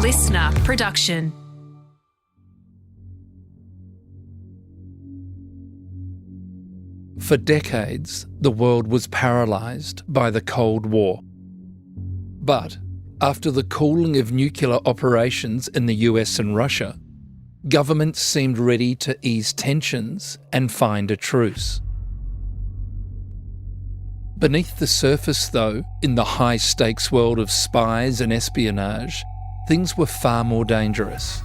LiSTNR production. For decades, the world was paralysed by the Cold War. But after the cooling of nuclear operations in the US and Russia, governments seemed ready to ease tensions and find a truce. Beneath the surface, though, in the high-stakes world of spies and espionage, things were far more dangerous.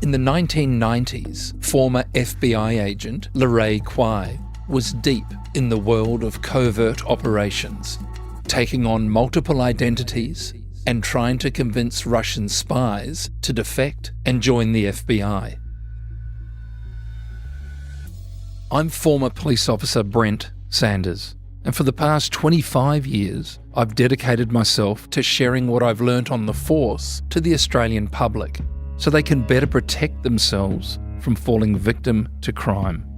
In the 1990s, former FBI agent LaRae Quy was deep in the world of covert operations, taking on multiple identities and trying to convince Russian spies to defect and join the FBI. I'm former police officer Brent Sanders, and for the past 25 years, I've dedicated myself to sharing what I've learnt on the force to the Australian public so they can better protect themselves from falling victim to crime.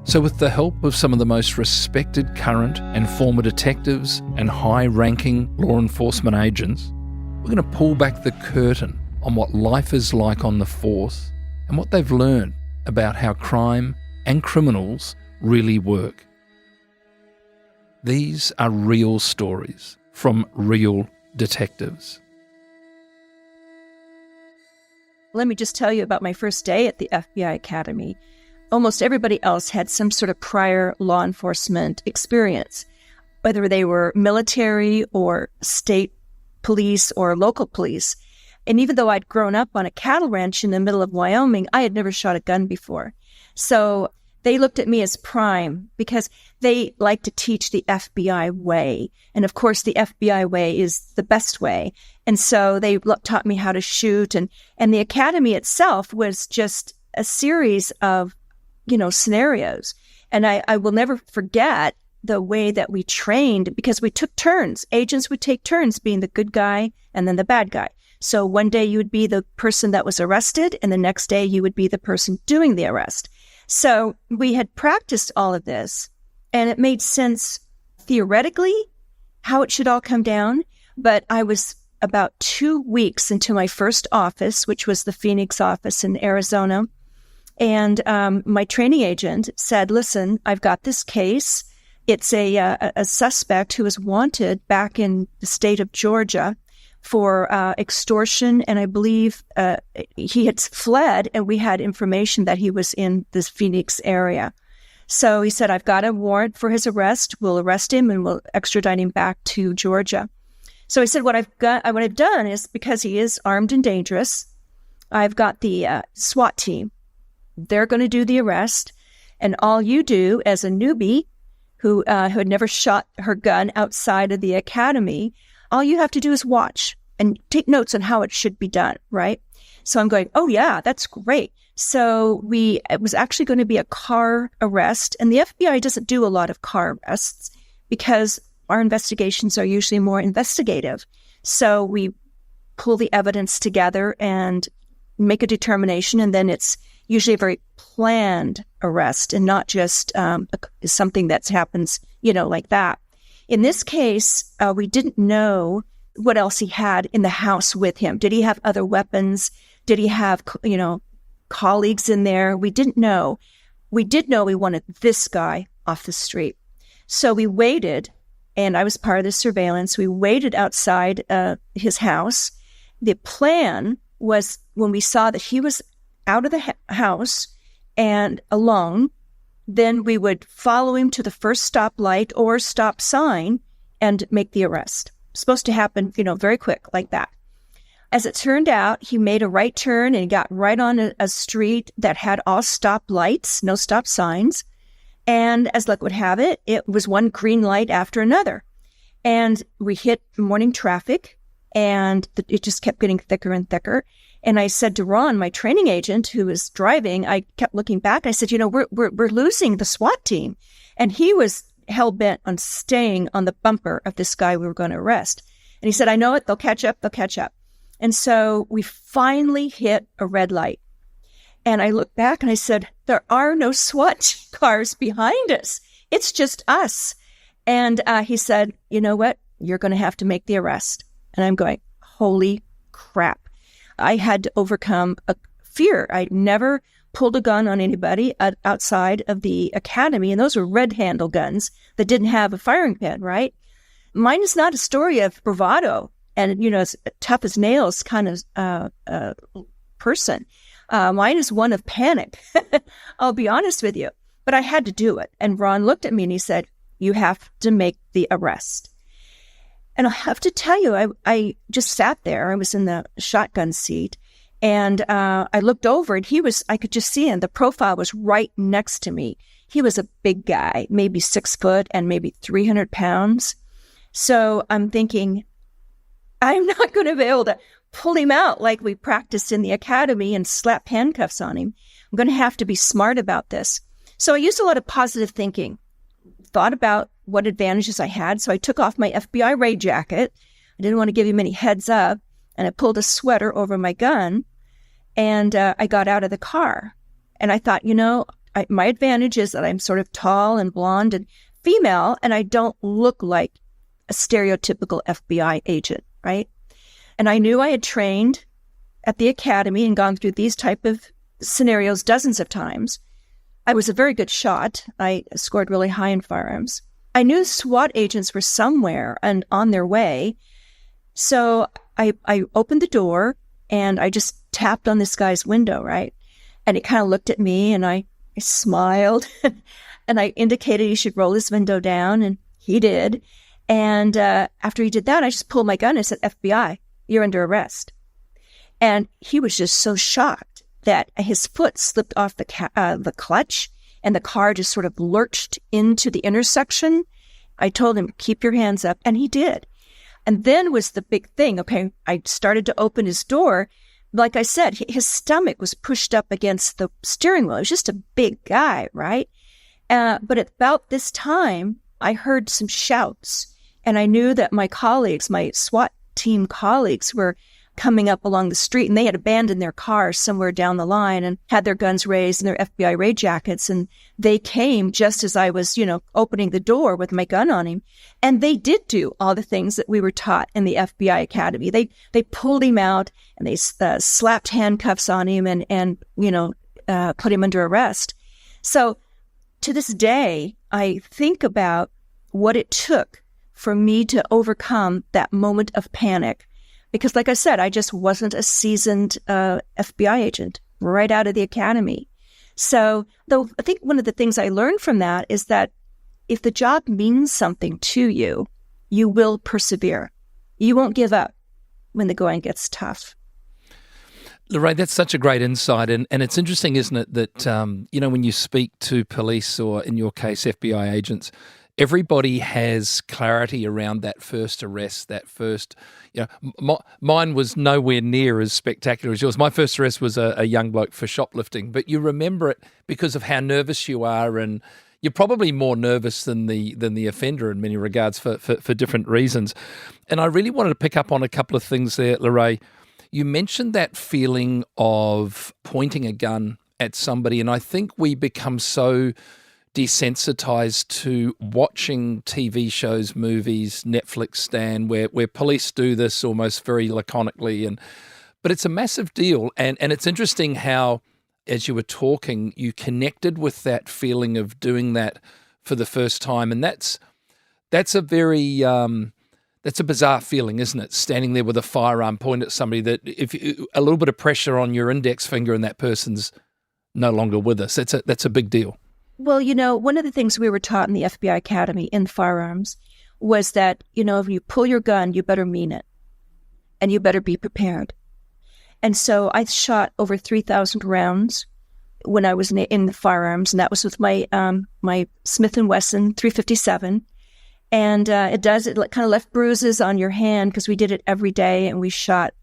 So with the help of some of the most respected current and former detectives and high-ranking law enforcement agents, we're going to pull back the curtain on what life is like on the force and what they've learned about how crime and criminals really work. These are real stories from real detectives. Let me just tell you about my first day at the FBI Academy. Almost everybody else had some sort of prior law enforcement experience, whether they were military or state police or local police. And even though I'd grown up on a cattle ranch in the middle of Wyoming, I had never shot a gun before. So they looked at me as prime because they like to teach the FBI way. And of course, the FBI way is the best way. And so they taught me how to shoot. And the academy itself was just a series of, scenarios. And I will never forget the way that we trained because we took turns. Agents would take turns being the good guy and then the bad guy. So one day you would be the person that was arrested and the next day you would be the person doing the arrest. So we had practiced all of this, and it made sense theoretically how it should all come down. But I was about 2 weeks into my first office, which was the Phoenix office in Arizona. And my training agent said, listen, I've got this case. It's a suspect who was wanted back in the state of Georgia for extortion, and I believe he had fled, and we had information that he was in this Phoenix area. So he said, I've got a warrant for his arrest. We'll arrest him, and we'll extradite him back to Georgia. So I said, what I've done is, because he is armed and dangerous, I've got the SWAT team. They're going to do the arrest, and all you do as a newbie who had never shot her gun outside of the academy, all you have to do is watch and take notes on how it should be done, right? So I'm going, oh yeah, that's great. So it was actually going to be a car arrest, and the FBI doesn't do a lot of car arrests because our investigations are usually more investigative. So we pull the evidence together and make a determination, and then it's usually a very planned arrest and not just something that happens, like that. In this case, we didn't know what else he had in the house with him. Did he have other weapons? Did he have, colleagues in there? We didn't know. We did know we wanted this guy off the street. So we waited, and I was part of the surveillance. We waited outside his house. The plan was, when we saw that he was out of the house and alone, then we would follow him to the first stoplight or stop sign and make the arrest. Supposed to happen, very quick like that. As it turned out, he made a right turn and got right on a street that had all stop lights, no stop signs. And as luck would have it, it was one green light after another. And we hit morning traffic, and it just kept getting thicker and thicker. And I said to Ron, my training agent who was driving, I kept looking back. I said, we're losing the SWAT team. And he was hell-bent on staying on the bumper of this guy we were going to arrest. And he said, I know it. They'll catch up. And so we finally hit a red light. And I looked back and I said, there are no SWAT cars behind us. It's just us. And he said, you know what? You're going to have to make the arrest. And I'm going, holy crap. I had to overcome a fear. I never pulled a gun on anybody outside of the academy, and those were red handle guns that didn't have a firing pin, right? Mine is not a story of bravado and, as tough as nails kind of person. Mine is one of panic. I'll be honest with you. But I had to do it. And Ron looked at me and he said, you have to make the arrest. And I'll have to tell you, I just sat there. I was in the shotgun seat. And I looked over and I could just see him. The profile was right next to me. He was a big guy, maybe 6 foot and maybe 300 pounds. So I'm thinking, I'm not going to be able to pull him out like we practiced in the academy and slap handcuffs on him. I'm going to have to be smart about this. So I used a lot of positive thinking, thought about what advantages I had. So I took off my FBI raid jacket. I didn't want to give him any heads up. And I pulled a sweater over my gun. And I got out of the car. And I thought, my advantage is that I'm sort of tall and blonde and female, and I don't look like a stereotypical FBI agent, right? And I knew I had trained at the academy and gone through these type of scenarios dozens of times. I was a very good shot. I scored really high in firearms. I knew SWAT agents were somewhere and on their way. So I opened the door and I just tapped on this guy's window, right? And he kind of looked at me and I smiled and I indicated he should roll his window down, and he did. And after he did that, I just pulled my gun and said, FBI, you're under arrest. And he was just so shocked that his foot slipped off the clutch and the car just sort of lurched into the intersection. I told him, keep your hands up, and he did. And then was the big thing. Okay, I started to open his door. Like I said, his stomach was pushed up against the steering wheel. He was just a big guy, right? But at about this time, I heard some shouts, and I knew that my colleagues, my SWAT team colleagues, were coming up along the street, and they had abandoned their cars somewhere down the line and had their guns raised and their FBI raid jackets. And they came just as I was, opening the door with my gun on him. And they did do all the things that we were taught in the FBI Academy. They pulled him out and they slapped handcuffs on him and put him under arrest. So to this day, I think about what it took for me to overcome that moment of panic. Because like I said, I just wasn't a seasoned FBI agent right out of the academy. So though I think one of the things I learned from that is that if the job means something to you, you will persevere. You won't give up when the going gets tough. LaRae, that's such a great insight. And it's interesting, isn't it, that, when you speak to police or, in your case, FBI agents, everybody has clarity around that first arrest, that first, mine was nowhere near as spectacular as yours. My first arrest was a young bloke for shoplifting, but you remember it because of how nervous you are, and you're probably more nervous than the offender in many regards for different reasons. And I really wanted to pick up on a couple of things there, LaRae. You mentioned that feeling of pointing a gun at somebody, and I think we become so desensitized to watching TV shows, movies, Netflix, Stan, where police do this almost very laconically, but it's a massive deal. And it's interesting how, as you were talking, you connected with that feeling of doing that for the first time, and that's a very that's a bizarre feeling, isn't it? Standing there with a firearm pointed at somebody that if a little bit of pressure on your index finger and that person's no longer with us, that's a big deal. Well, one of the things we were taught in the FBI Academy in firearms was that, if you pull your gun, you better mean it and you better be prepared. And so I shot over 3,000 rounds when I was in the firearms, and that was with my my Smith & Wesson 357. And it kind of left bruises on your hand because we did it every day, and we shot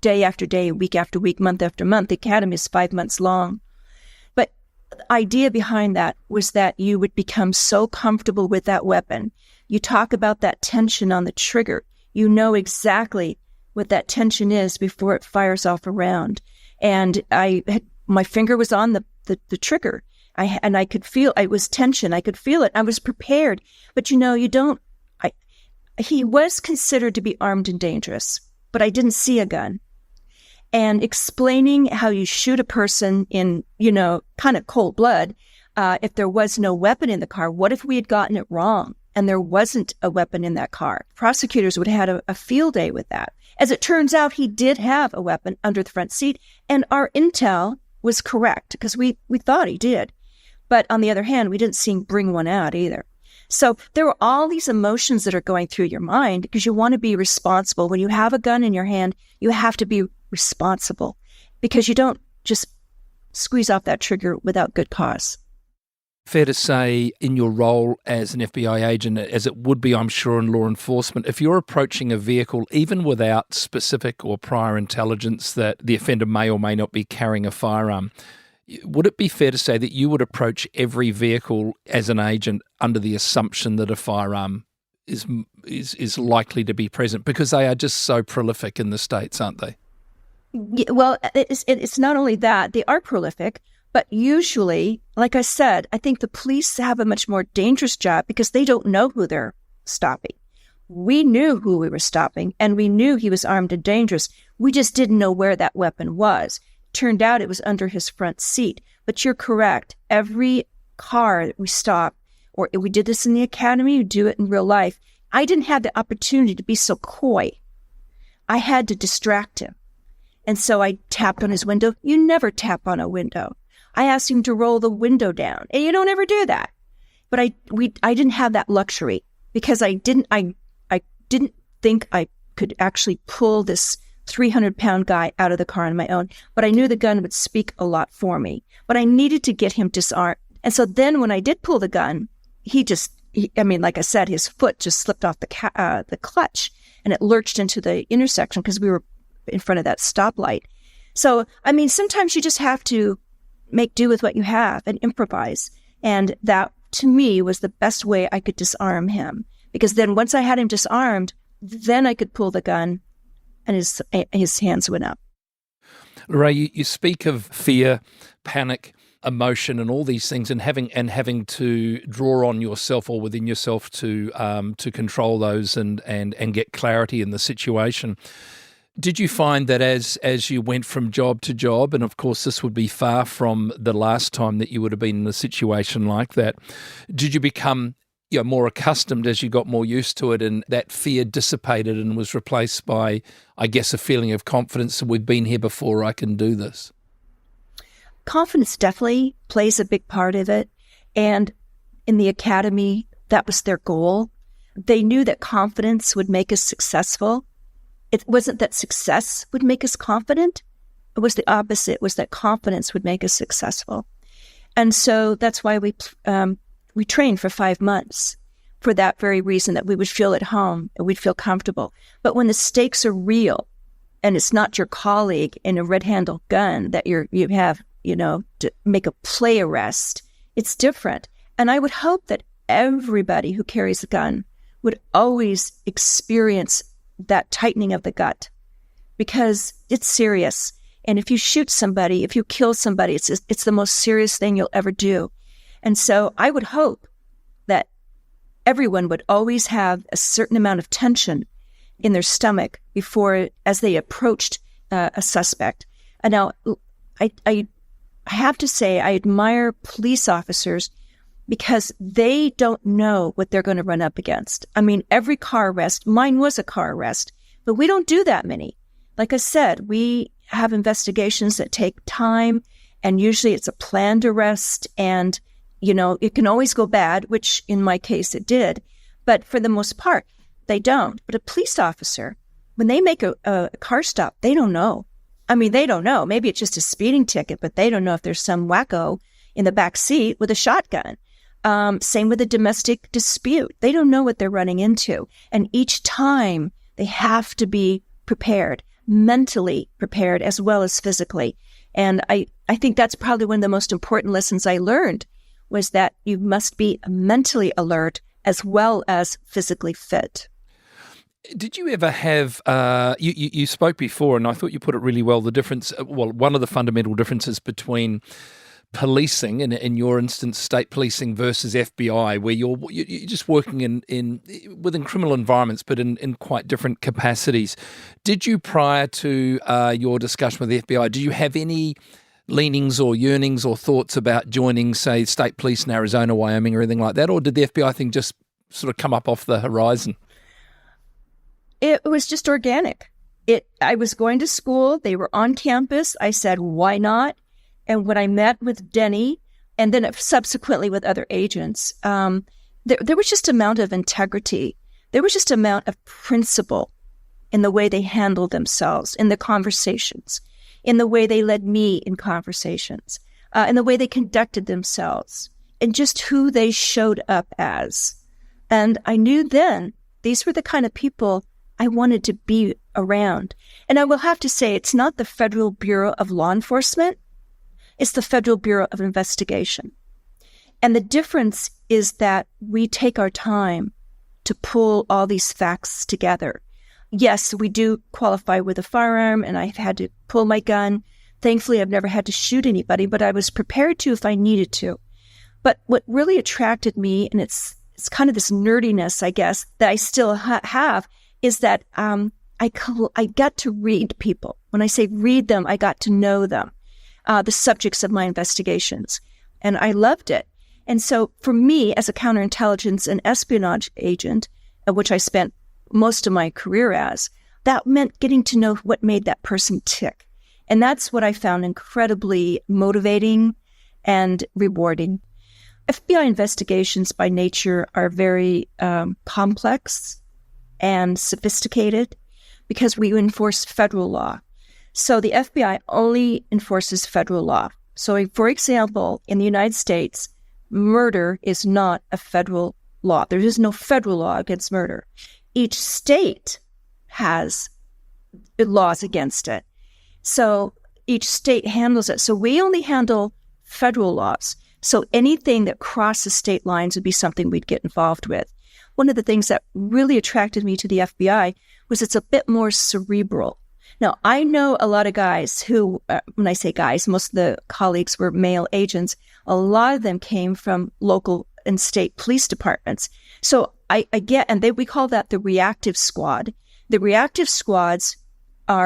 day after day, week after week, month after month. The academy is 5 months long. The idea behind that was that you would become so comfortable with that weapon. You talk about that tension on the trigger. You know exactly what that tension is before it fires off a round. And my finger was on the trigger. I could feel it was tension. I could feel it. I was prepared. But he was considered to be armed and dangerous. but I didn't see a gun. And explaining how you shoot a person in, kind of cold blood, if there was no weapon in the car, what if we had gotten it wrong and there wasn't a weapon in that car? Prosecutors would have had a field day with that. As it turns out, he did have a weapon under the front seat, and our intel was correct because we thought he did. But on the other hand, we didn't see him bring one out either. So there were all these emotions that are going through your mind because you want to be responsible. When you have a gun in your hand, you have to be responsible because you don't just squeeze off that trigger without good cause. Fair to say, in your role as an FBI agent, as it would be, I'm sure, in law enforcement, if you're approaching a vehicle, even without specific or prior intelligence that the offender may or may not be carrying a firearm, would it be fair to say that you would approach every vehicle as an agent under the assumption that a firearm is likely to be present because they are just so prolific in the States, aren't they? Yeah, well, it's not only that, they are prolific, but usually, like I said, I think the police have a much more dangerous job because they don't know who they're stopping. We knew who we were stopping, and we knew he was armed and dangerous. We just didn't know where that weapon was. Turned out it was under his front seat. But you're correct. Every car that we stop, or we did this in the academy, we do it in real life, I didn't have the opportunity to be so coy. I had to distract him. And so I tapped on his window. You never tap on a window. I asked him to roll the window down, and you don't ever do that. But I didn't have that luxury because I didn't think I could actually pull this 300-pound guy out of the car on my own. But I knew the gun would speak a lot for me. But I needed to get him disarmed. And so then when I did pull the gun, like I said, his foot just slipped off the clutch, and it lurched into the intersection because we were in front of that stoplight. So, sometimes you just have to make do with what you have and improvise. And that, to me, was the best way I could disarm him. Because then once I had him disarmed, then I could pull the gun and his hands went up. LaRae, you speak of fear, panic, emotion, and all these things, and having to draw on yourself or within yourself to control those and get clarity in the situation. Did you find that as you went from job to job, and of course this would be far from the last time that you would have been in a situation like that, did you become more accustomed as you got more used to it, and that fear dissipated and was replaced by, I guess, a feeling of confidence that we've been here before, I can do this? Confidence definitely plays a big part of it. And in the academy, that was their goal. They knew that confidence would make us successful. It wasn't that success would make us confident. It was the opposite. It was that confidence would make us successful. And so that's why we trained for 5 months for that very reason, that we would feel at home and we'd feel comfortable. But when the stakes are real and it's not your colleague in a red-handled gun that you have, to make a play arrest, it's different. And I would hope that everybody who carries a gun would always experience that tightening of the gut, because it's serious. And if you shoot somebody, if you kill somebody, it's the most serious thing you'll ever do. And so I would hope that everyone would always have a certain amount of tension in their stomach as they approached a suspect. And now I have to say, I admire police officers because they don't know what they're going to run up against. Every car arrest, mine was a car arrest, but we don't do that many. Like I said, we have investigations that take time, and usually it's a planned arrest, and, it can always go bad, which in my case it did. But for the most part, they don't. But a police officer, when they make a car stop, they don't know. They don't know. Maybe it's just a speeding ticket, but they don't know if there's some wacko in the back seat with a shotgun. Same with a domestic dispute. They don't know what they're running into. And each time they have to be prepared, mentally prepared as well as physically. And I think that's probably one of the most important lessons I learned, was that you must be mentally alert as well as physically fit. Did you ever have, you spoke before, and I thought you put it really well, one of the fundamental differences between policing, in your instance, state policing versus FBI, where you're just working within criminal environments, but in quite different capacities. Did you, prior to your discussion with the FBI, do you have any leanings or yearnings or thoughts about joining, say, state police in Arizona, Wyoming, or anything like that? Or did the FBI thing just sort of come up off the horizon? It was just organic. I was going to school. They were on campus. I said, why not? And when I met with Denny, and then subsequently with other agents, there was just amount of integrity. There was just amount of principle in the way they handled themselves, in the conversations, in the way they led me in conversations, in the way they conducted themselves, and just who they showed up as. And I knew then these were the kind of people I wanted to be around. And I will have to say, it's not the Federal Bureau of Law Enforcement. It's the Federal Bureau of Investigation. And the difference is that we take our time to pull all these facts together. Yes, we do qualify with a firearm, and I've had to pull my gun. Thankfully, I've never had to shoot anybody, but I was prepared to if I needed to. But what really attracted me, and it's kind of this nerdiness, I guess, that I still have, is that I got to read people. When I say read them, I got to know them. The subjects of my investigations. And I loved it. And so for me, as a counterintelligence and espionage agent, which I spent most of my career as, that meant getting to know what made that person tick. And that's what I found incredibly motivating and rewarding. FBI investigations by nature are very complex and sophisticated because we enforce federal law. So the FBI only enforces federal law. So, for example, in the United States, murder is not a federal law. There is no federal law against murder. Each state has laws against it. So each state handles it. So we only handle federal laws. So anything that crosses state lines would be something we'd get involved with. One of the things that really attracted me to the FBI was it's a bit more cerebral. Now, I know a lot of guys who, when I say guys, most of the colleagues were male agents. A lot of them came from local and state police departments. So I get, and we call that the reactive squad. The reactive squads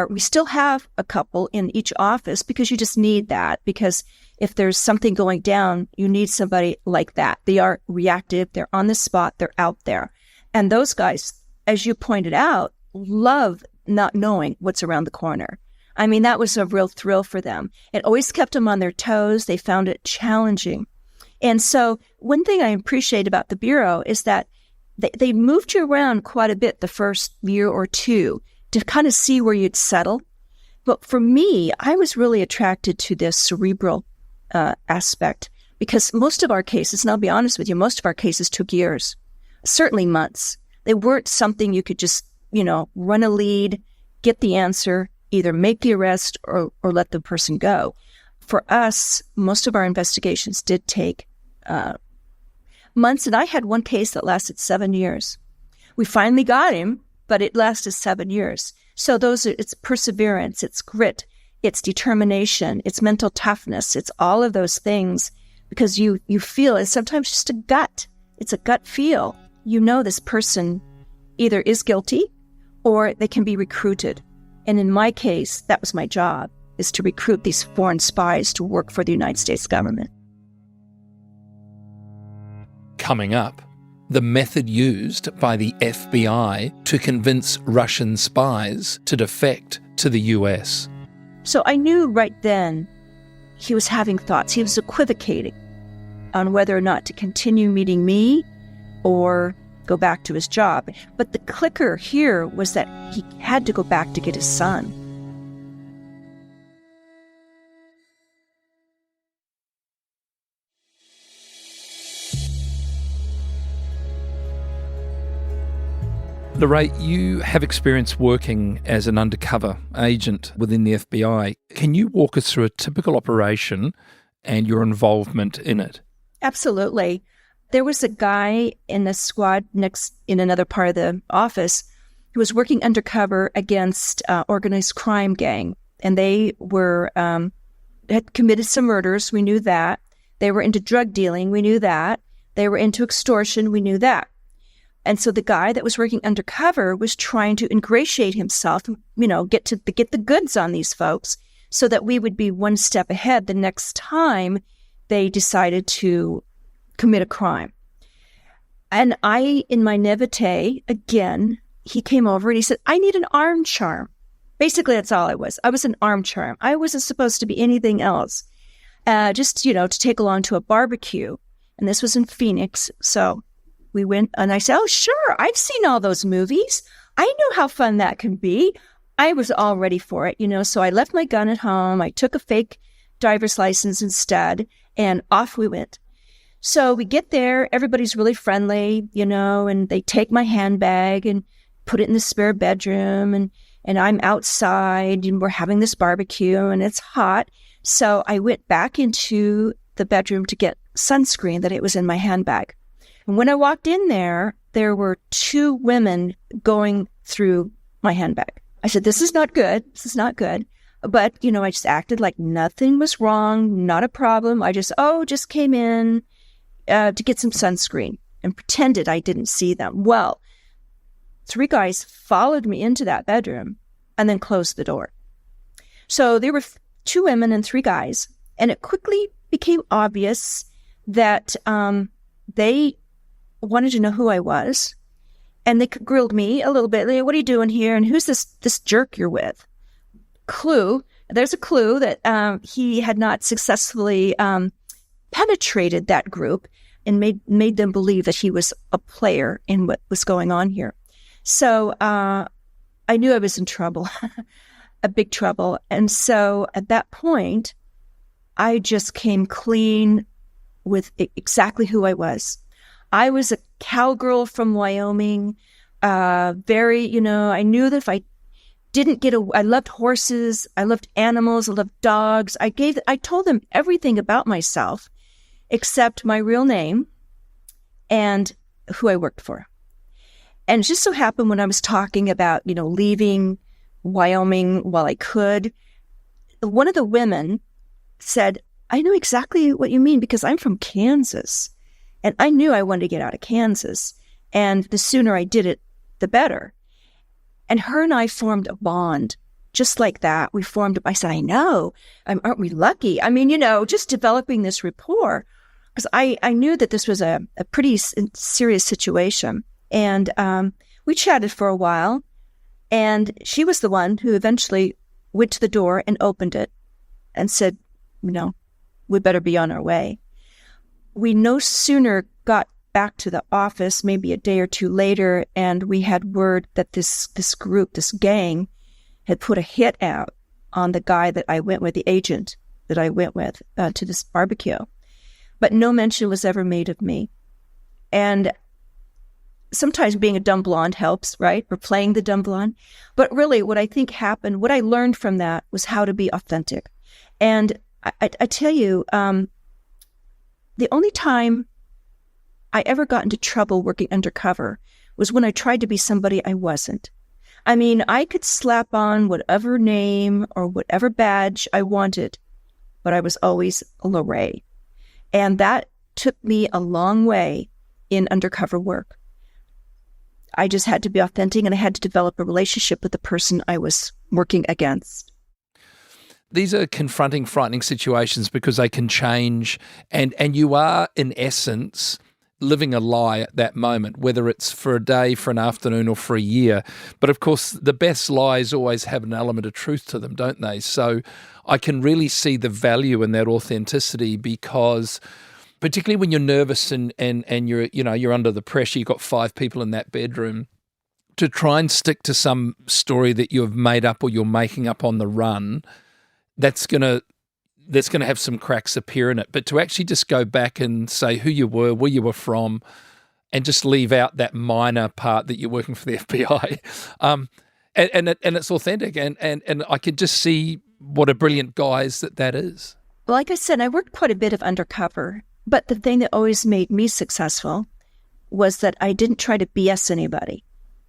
we still have a couple in each office because you just need that. Because if there's something going down, you need somebody like that. They are reactive. They're on the spot. They're out there. And those guys, as you pointed out, love not knowing what's around the corner. I mean, that was a real thrill for them. It always kept them on their toes. They found it challenging. And so one thing I appreciate about the Bureau is that they moved you around quite a bit the first year or two to kind of see where you'd settle. But for me, I was really attracted to this cerebral aspect because most of our cases, and I'll be honest with you, most of our cases took years, certainly months. They weren't something you could just run a lead, get the answer, either make the arrest or let the person go. For us, most of our investigations did take months, and I had one case that lasted 7 years. We finally got him, but it lasted 7 years. So it's perseverance, it's grit, it's determination, it's mental toughness, it's all of those things because you feel it's sometimes just a gut. It's a gut feel. This person either is guilty or they can be recruited. And in my case, that was my job, is to recruit these foreign spies to work for the United States government. Coming up, the method used by the FBI to convince Russian spies to defect to the US. So I knew right then he was having thoughts. He was equivocating on whether or not to continue meeting me or go back to his job. But the clicker here was that he had to go back to get his son. LaRae, you have experience working as an undercover agent within the FBI. Can you walk us through a typical operation and your involvement in it? Absolutely. There was a guy in the squad in another part of the office who was working undercover against organized crime gang. And they were had committed some murders. We knew that. They were into drug dealing. We knew that. They were into extortion. We knew that. And so the guy that was working undercover was trying to ingratiate himself, get the goods on these folks so that we would be one step ahead the next time they decided to commit a crime. And I, in my naivete, again, he came over and he said, I need an arm charm. Basically, that's all I was. I was an arm charm. I wasn't supposed to be anything else. Just, to take along to a barbecue. And this was in Phoenix. So we went and I said, oh, sure. I've seen all those movies. I know how fun that can be. I was all ready for it, So I left my gun at home. I took a fake driver's license instead, and off we went. So we get there. Everybody's really friendly, and they take my handbag and put it in the spare bedroom. And I'm outside and we're having this barbecue and it's hot. So I went back into the bedroom to get sunscreen that it was in my handbag. And when I walked in there were two women going through my handbag. I said, this is not good. This is not good. But, I just acted like nothing was wrong, not a problem. I just came in to get some sunscreen and pretended I didn't see them. Well, 3 guys followed me into that bedroom and then closed the door. So there were 2 women and 3 guys. And it quickly became obvious that they wanted to know who I was. And they grilled me a little bit. What are you doing here? And who's this jerk you're with? There's a clue that he had not successfly penetrated that group and made them believe that he was a player in what was going on here. So I knew I was in trouble, a big trouble. And so at that point, I just came clean with exactly who I was. I was a cowgirl from Wyoming, very, I knew that if I didn't I loved horses, I loved animals, I loved dogs. I told them everything about myself except my real name and who I worked for. And it just so happened when I was talking about, leaving Wyoming while I could, one of the women said, I know exactly what you mean because I'm from Kansas. And I knew I wanted to get out of Kansas. And the sooner I did it, the better. And her and I formed a bond just like that. I said, I know. Aren't we lucky? I mean, just developing this rapport. Because I knew that this was a pretty serious situation. And we chatted for a while. And she was the one who eventually went to the door and opened it and said, we better be on our way. We no sooner got back to the office, maybe a day or 2 later, and we had word that this group, this gang, had put a hit out on the guy that I went with, the agent that I went with to this barbecue. But no mention was ever made of me. And sometimes being a dumb blonde helps, right? Or playing the dumb blonde. But really what I think happened, what I learned from that was how to be authentic. And I tell you, the only time I ever got into trouble working undercover was when I tried to be somebody I wasn't. I mean, I could slap on whatever name or whatever badge I wanted, but I was always a LaRae. And that took me a long way in undercover work. I just had to be authentic and I had to develop a relationship with the person I was working against. These are confronting, frightening situations because they can change and you are, in essence, living a lie at that moment, whether it's for a day, for an afternoon, or for a year. But of course, the best lies always have an element of truth to them, don't they? So I can really see the value in that authenticity because particularly when you're nervous and you're under the pressure, you've got 5 people in that bedroom, to try and stick to some story that you've made up or you're making up on the run, that's going to have some cracks appear in it. But to actually just go back and say who you were, where you were from, and just leave out that minor part that you're working for the FBI, and it's authentic, and I could just see what a brilliant guise that is. Well, like I said, I worked quite a bit of undercover, but the thing that always made me successful was that I didn't try to BS anybody.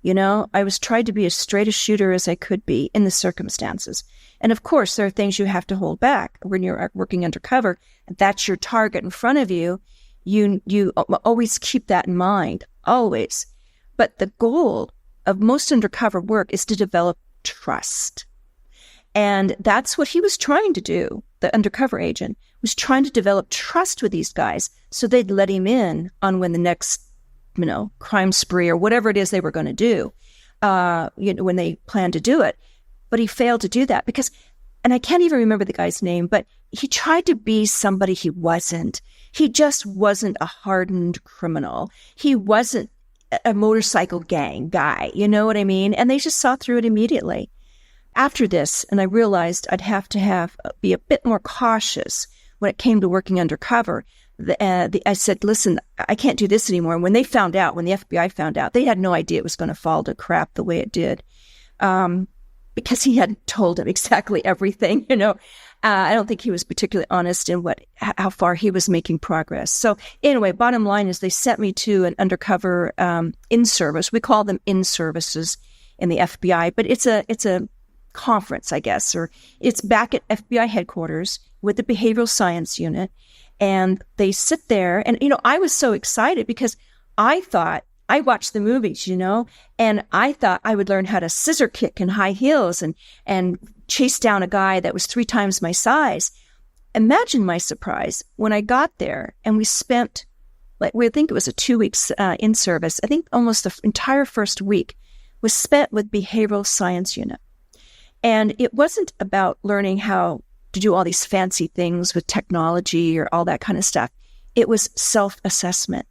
I was trying to be as straight a shooter as I could be in the circumstances. And of course, there are things you have to hold back when you're working undercover. That's your target in front of you. You always keep that in mind, always. But the goal of most undercover work is to develop trust. And that's what he was trying to do. The undercover agent was trying to develop trust with these guys so they'd let him in on when the next, crime spree or whatever it is they were going to do, when they planned to do it. But he failed to do that because, and I can't even remember the guy's name, but he tried to be somebody he wasn't. He just wasn't a hardened criminal. He wasn't a motorcycle gang guy, you know what I mean? And they just saw through it immediately. After this, and I realized I'd have to be a bit more cautious when it came to working undercover. I said, listen, I can't do this anymore. And when the FBI found out, they had no idea it was going to fall to crap the way it did. Because he hadn't told him exactly everything, I don't think he was particularly honest in how far he was making progress. So anyway, bottom line is they sent me to an undercover in-service. We call them in-services in the FBI, but it's a conference, I guess, or it's back at FBI headquarters with the behavioral science unit. And they sit there, and, I was so excited because I thought, I watched the movies, and I thought I would learn how to scissor kick in high heels and chase down a guy that was 3 times my size. Imagine my surprise when I got there and we spent, I think it was a 2 weeks in service. I think almost the entire first week was spent with behavioral science unit. And it wasn't about learning how to do all these fancy things with technology or all that kind of stuff. It was self-assessment,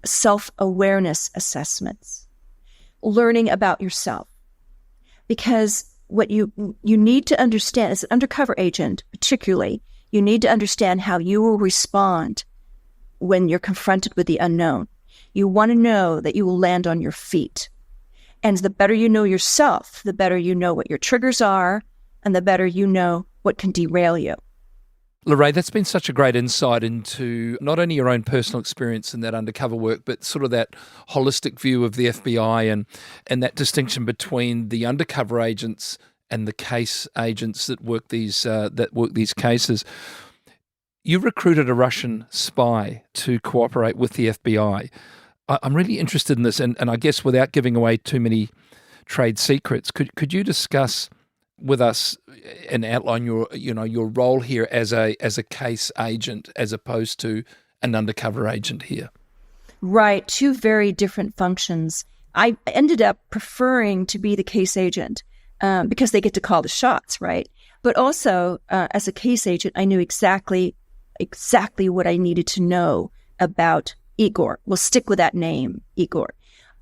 self-awareness assessments, learning about yourself. Because what you need to understand as an undercover agent, particularly, you need to understand how you will respond when you're confronted with the unknown. You want to know that you will land on your feet. And the better you know yourself, the better you know what your triggers are, and the better you know what can derail you. LaRae, that's been such a great insight into not only your own personal experience in that undercover work, but sort of that holistic view of the FBI and that distinction between the undercover agents and the case agents that work these cases. You recruited a Russian spy to cooperate with the FBI. I'm really interested in this, and I guess without giving away too many trade secrets, could you discuss with us and outline your role here as a case agent as opposed to an undercover agent here? Right, 2 very different functions. I ended up preferring to be the case agent because they get to call the shots, right? But also, as a case agent, I knew exactly what I needed to know about Igor. We'll stick with that name, Igor.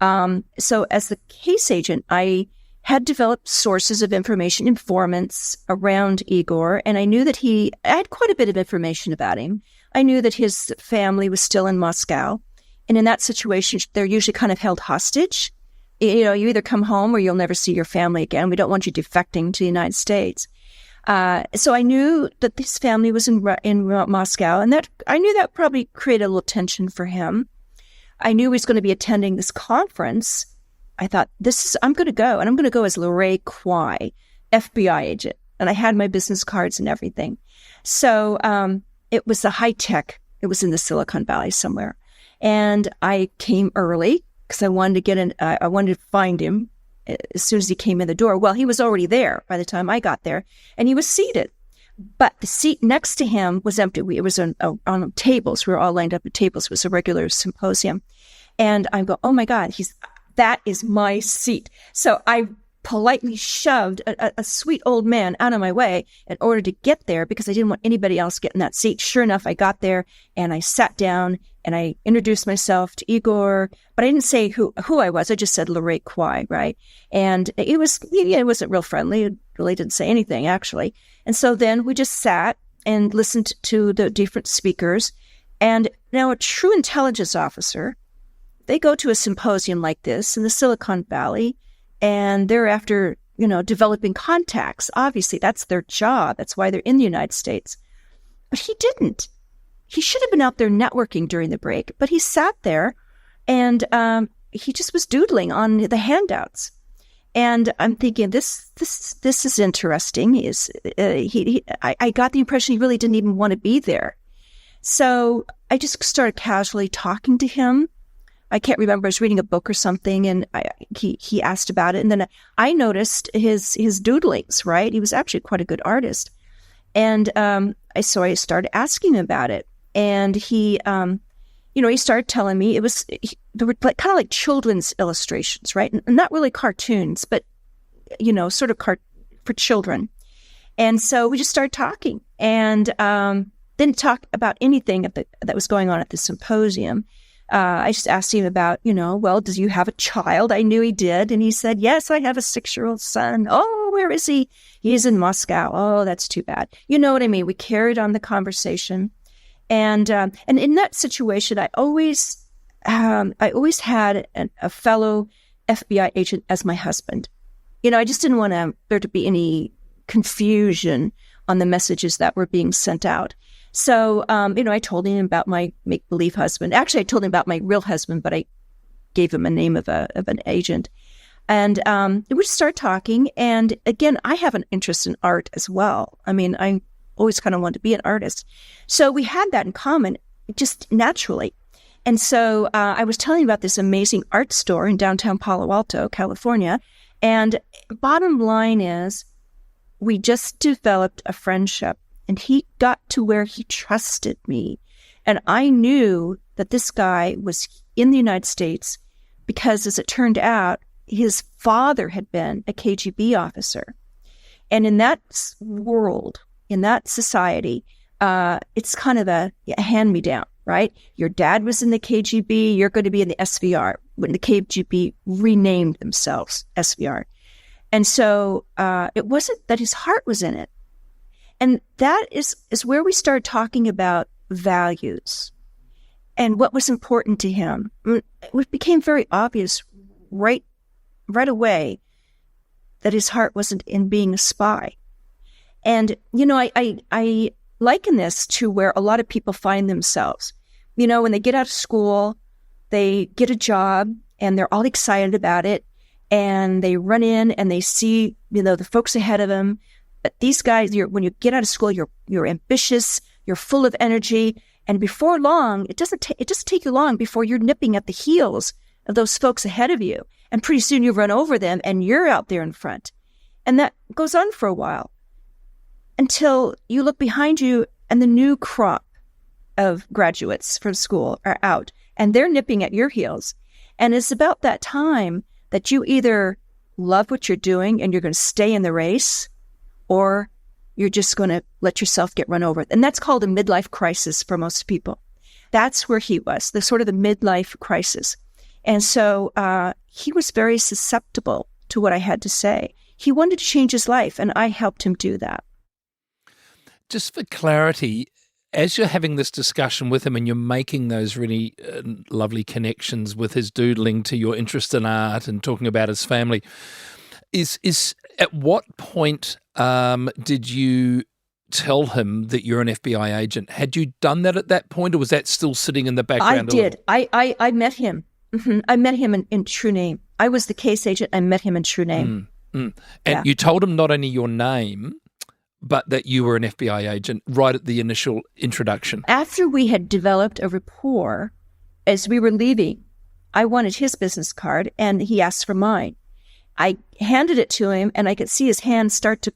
So as the case agent, I had developed sources of information, informants around Igor, and I knew that I had quite a bit of information about him. I knew that his family was still in Moscow, and in that situation, they're usually kind of held hostage. You either come home or you'll never see your family again. We don't want you defecting to the United States. So I knew that this family was in Moscow, and I knew that probably created a little tension for him. I knew he was going to be attending this conference. I thought, I'm going to go, and I'm going to go as LaRae Quy, FBI agent. And I had my business cards and everything. So it was the high tech. It was in the Silicon Valley somewhere. And I came early because I wanted to I wanted to find him as soon as he came in the door. Well, he was already there by the time I got there, and he was seated. But the seat next to him was empty. It was on tables. We were all lined up at tables. It was a regular symposium. And I go, oh my God, that is my seat. So I politely shoved a sweet old man out of my way in order to get there because I didn't want anybody else getting that seat. Sure enough, I got there and I sat down and I introduced myself to Igor, but I didn't say who I was. I just said LaRae Quy, right? And it wasn't real friendly. It really didn't say anything, actually. And so then we just sat and listened to the different speakers. And now a true intelligence officer, they go to a symposium like this in the Silicon Valley, and they're after, developing contacts. Obviously, that's their job. That's why they're in the United States. But he didn't. He should have been out there networking during the break, but he sat there and he just was doodling on the handouts. And I'm thinking, this is interesting. I got the impression he really didn't even want to be there. So I just started casually talking to him. I can't remember. I was reading a book or something, and he asked about it. And then I noticed his doodlings, right? He was actually quite a good artist. And I started asking him about it. And he started telling me there were kind of like children's illustrations, right? And not really cartoons, but, sort of for children. And so we just started talking, and didn't talk about anything that was going on at the symposium. I just asked him about, well, does you have a child? I knew he did. And he said, yes, I have a 6-year-old son. Oh, where is he? He's in Moscow. Oh, that's too bad. You know what I mean? We carried on the conversation. And in that situation, I always had a fellow FBI agent as my husband. I just didn't want there to be any confusion on the messages that were being sent out. So, I told him about my make-believe husband. Actually, I told him about my real husband, but I gave him a name of an agent. And we started talking. And again, I have an interest in art as well. I mean, I always kind of wanted to be an artist. So we had that in common, just naturally. And so I was telling him about this amazing art store in downtown Palo Alto, California. And bottom line is, we just developed a friendship. And he got to where he trusted me. And I knew that this guy was in the United States because, as it turned out, his father had been a KGB officer. And in that world, in that society, it's kind of a hand-me-down, right? Your dad was in the KGB, you're going to be in the SVR, when the KGB renamed themselves SVR. And so it wasn't that his heart was in it. And that is where we started talking about values and what was important to him. It became very obvious right away that his heart wasn't in being a spy. And, I liken this to where a lot of people find themselves. When they get out of school, they get a job and they're all excited about it. And they run in and they see, the folks ahead of them. But these guys, when you get out of school, you're ambitious, you're full of energy, and before long, it doesn't take you long before you're nipping at the heels of those folks ahead of you, and pretty soon you run over them, and you're out there in front, and that goes on for a while until you look behind you, and the new crop of graduates from school are out, and they're nipping at your heels, and it's about that time that you either love what you're doing and you're going to stay in the race, or you're just going to let yourself get run over. And that's called a midlife crisis for most people. That's where he was, the sort of the midlife crisis. And so he was very susceptible to what I had to say. He wanted to change his life, and I helped him do that. Just for clarity, as you're having this discussion with him and you're making those really lovely connections with his doodling to your interest in art and talking about his family, is at what point did you tell him that you're an FBI agent? Had you done that at that point, or was that still sitting in the background? I did. I met him. Mm-hmm. I met him in true name. I was the case agent. I met him in true name. And you told him not only your name, but that you were an FBI agent right at the initial introduction. After we had developed a rapport, as we were leaving, I wanted his business card, and he asked for mine. I handed it to him, and I could see his hand start to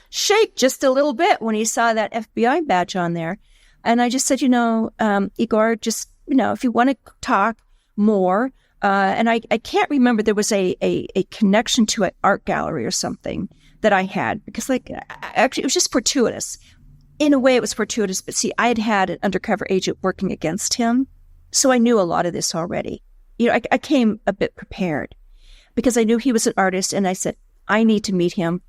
shake just a little bit when he saw that FBI badge on there. And I just said, Igor, just, if you want to talk more. And I can't remember, there was a connection to an art gallery or something that I had, because actually it was just fortuitous. In a way it was fortuitous, but see, I had an undercover agent working against him. So I knew a lot of this already. I came a bit prepared because I knew he was an artist, and I said, I need to meet him.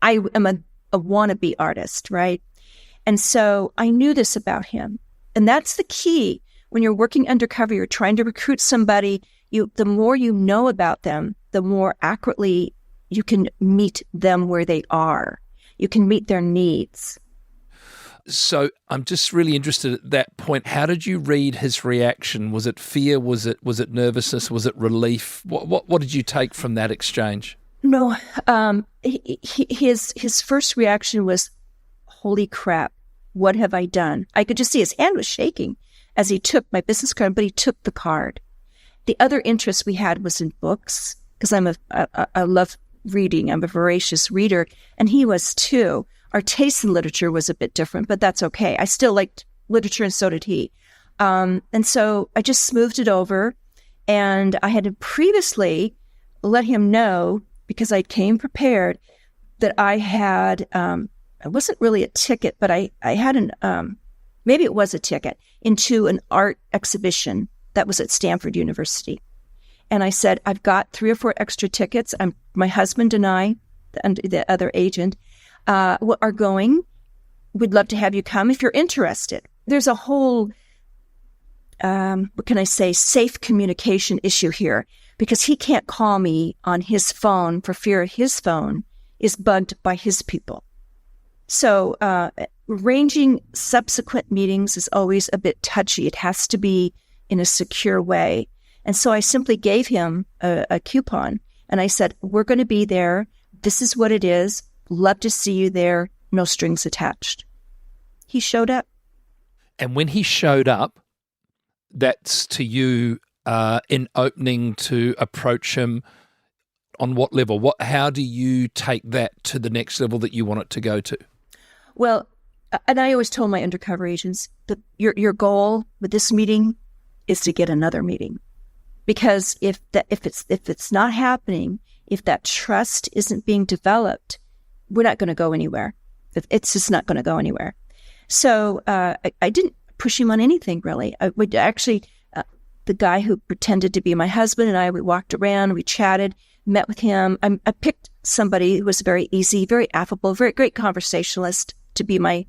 I am a wannabe artist, right? And so I knew this about him. And that's the key. When you're working undercover, you're trying to recruit somebody, the more you know about them, the more accurately you can meet them where they are. You can meet their needs. So I'm just really interested at that point. How did you read his reaction? Was it fear? Was it nervousness? Was it relief? What did you take from that exchange? No, his first reaction was, "Holy crap, what have I done?" I could just see his hand was shaking as he took my business card, but he took the card. The other interest we had was in books, because I love reading. I'm a voracious reader, and he was too. Our taste in literature was a bit different, but that's okay. I still liked literature, and so did he. And so I just smoothed it over, and I had previously let him know, because I came prepared, that I had, it wasn't really a ticket, but I had maybe it was a ticket into an art exhibition that was at Stanford University. And I said, I've got 3 or 4 extra tickets. My husband and I, the other agent, are going. We'd love to have you come if you're interested. There's a whole, safe communication issue here, because he can't call me on his phone for fear his phone is bugged by his people. So arranging subsequent meetings is always a bit touchy. It has to be in a secure way. And so I simply gave him a coupon, and I said, we're going to be there. This is what it is. Love to see you there. No strings attached. He showed up. And when he showed up, that's to you in opening to approach him on what level? How do you take that to the next level that you want it to go to? Well, and I always told my undercover agents that your goal with this meeting is to get another meeting. Because if it's not happening, if that trust isn't being developed, we're not going to go anywhere. It's just not going to go anywhere. So I didn't push him on anything, really. The guy who pretended to be my husband and I, we walked around, we chatted, met with him. I picked somebody who was very easy, very affable, very great conversationalist to be my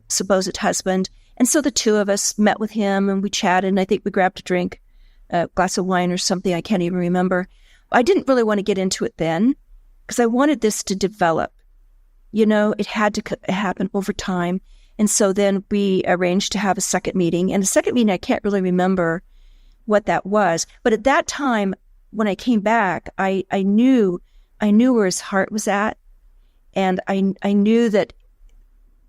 supposed husband. And so the two of us met with him and we chatted, and I think we grabbed a drink, a glass of wine or something. I can't even remember. I didn't really want to get into it then because I wanted this to develop. It had to happen over time. And so then we arranged to have a second meeting. And the second meeting, I can't really remember what that was. But at that time, when I came back, I knew where his heart was at. And I knew that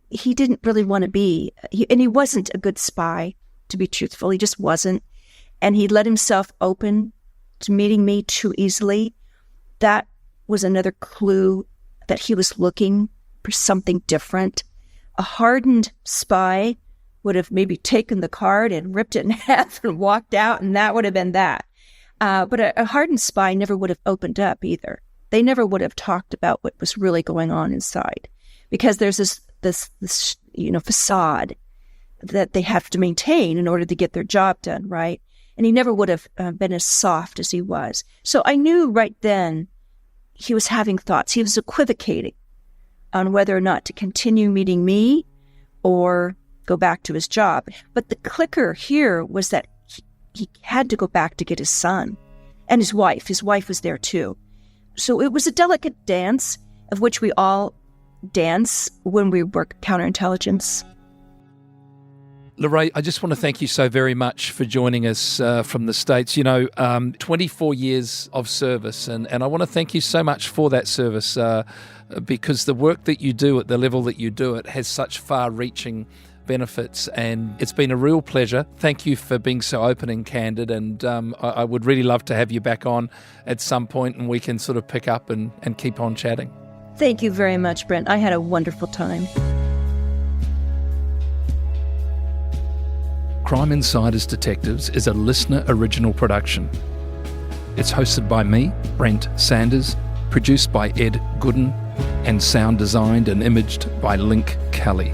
he didn't really want to be, and he wasn't a good spy, to be truthful. He just wasn't. And he let himself open to meeting me too easily. That was another clue that he was looking for something different. A hardened spy would have maybe taken the card and ripped it in half and walked out, and that would have been that. But a hardened spy never would have opened up either. They never would have talked about what was really going on inside, because there's this facade that they have to maintain in order to get their job done, right? And he never would have been as soft as he was. So I knew right then he was having thoughts. He was equivocating on whether or not to continue meeting me or go back to his job. But the clicker here was that he had to go back to get his son and his wife. His wife was there too. So it was a delicate dance of which we all dance when we work counterintelligence. LaRae, I just want to thank you so very much for joining us from the States. 24 years of service, and I want to thank you so much for that service because the work that you do at the level that you do it has such far-reaching benefits, and it's been a real pleasure. Thank you for being so open and candid, and I would really love to have you back on at some point and we can sort of pick up and keep on chatting. Thank you very much, Brent. I had a wonderful time. Crime Insiders Detectives is a listener original production. It's hosted by me, Brent Sanders, produced by Ed Gooden, and sound designed and imaged by Link Kelly.